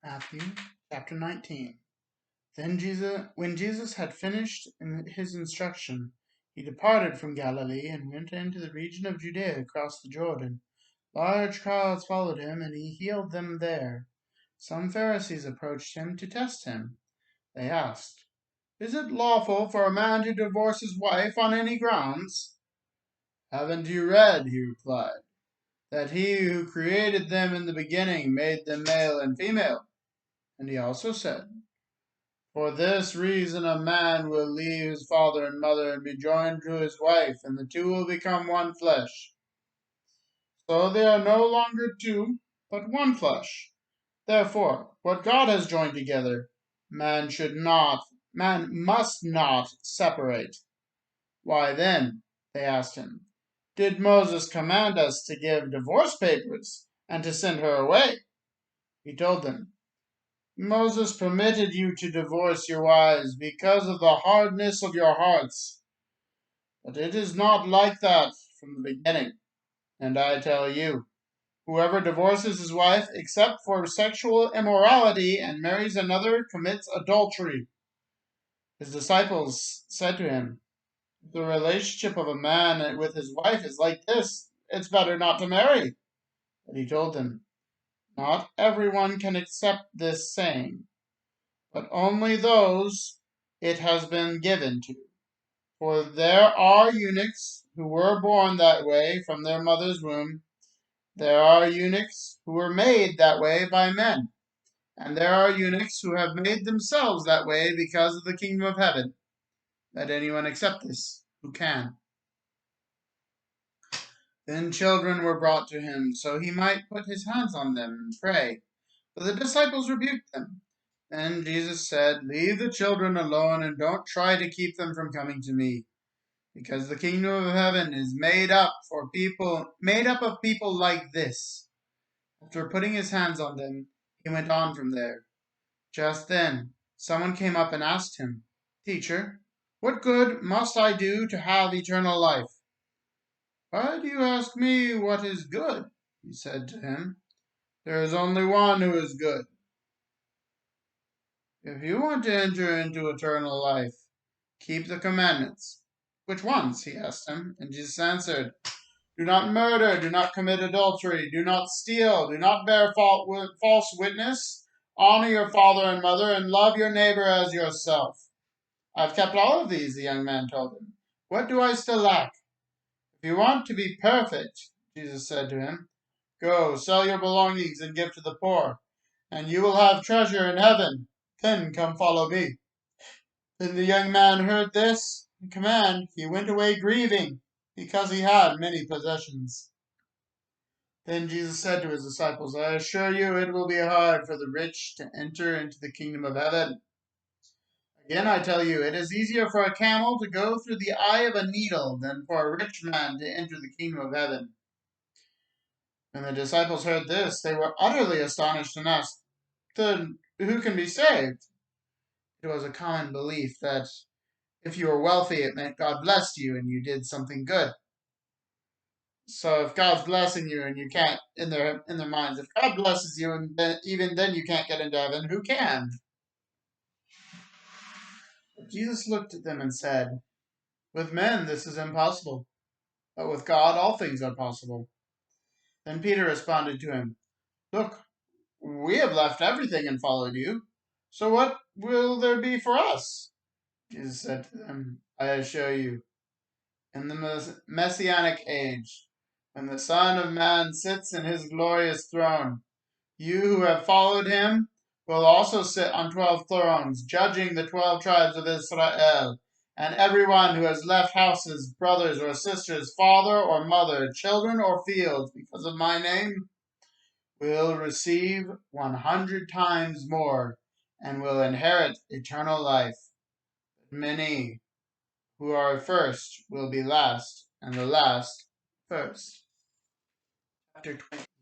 Matthew chapter 19. When Jesus had finished his instruction, he departed from Galilee and went into the region of Judea across the Jordan. Large crowds followed him, and he healed them there. Some Pharisees approached him to test him. They asked, "Is it lawful for a man to divorce his wife on any grounds?" "Haven't you read," he replied, "that he who created them in the beginning made them male and female? And he also said, 'For this reason a man will leave his father and mother and be joined to his wife, and the two will become one flesh.' So they are no longer two, but one flesh. Therefore, what God has joined together, man must not separate." "Why then," they asked him, "did Moses command us to give divorce papers and to send her away?" He told them, "Moses permitted you to divorce your wives because of the hardness of your hearts. But it is not like that from the beginning. And I tell you, whoever divorces his wife except for sexual immorality and marries another commits adultery." His disciples said to him, "If the relationship of a man with his wife is like this, it's better not to marry." But he told them, "Not everyone can accept this saying, but only those it has been given to. For there are eunuchs who were born that way from their mother's womb. There are eunuchs who were made that way by men. And there are eunuchs who have made themselves that way because of the kingdom of heaven. Let anyone accept this who can." Then children were brought to him, so he might put his hands on them and pray. But the disciples rebuked them. Then Jesus said, "Leave the children alone and don't try to keep them from coming to me, because the kingdom of heaven is made up of people like this." After putting his hands on them, he went on from there. Just then, someone came up and asked him, "Teacher, what good must I do to have eternal life?" "Why do you ask me what is good?" he said to him. "There is only one who is good. If you want to enter into eternal life, keep the commandments." "Which ones?" he asked him. And Jesus answered, "Do not murder, do not commit adultery, do not steal, do not bear false witness, honor your father and mother, and love your neighbor as yourself." "I've kept all of these," the young man told him. "What do I still lack?" "If you want to be perfect," Jesus said to him, "go, sell your belongings and give to the poor, and you will have treasure in heaven. Then come follow me." When the young man heard this command, he went away grieving, because he had many possessions. Then Jesus said to his disciples, "I assure you it will be hard for the rich to enter into the kingdom of heaven. Again I tell you, it is easier for a camel to go through the eye of a needle than for a rich man to enter the kingdom of heaven." When the disciples heard this, they were utterly astonished and asked, "Then who can be saved?" It was a common belief that if you were wealthy, it meant God blessed you and you did something good. So if God's blessing you and you can't, in their minds, if God blesses you and even then you can't get into heaven, who can? But Jesus looked at them and said, "With men this is impossible, but with God all things are possible." Then Peter responded to him, "Look, we have left everything and followed you. So what will there be for us?" Jesus said to them, "I assure you, in the messianic age, when the Son of Man sits in his glorious throne, you who have followed him will also sit on 12 thrones, judging the 12 tribes of Israel. And everyone who has left houses, brothers or sisters, father or mother, children or fields, because of my name, will receive 100 times more and will inherit eternal life. But many who are first will be last, and the last first." Chapter 20.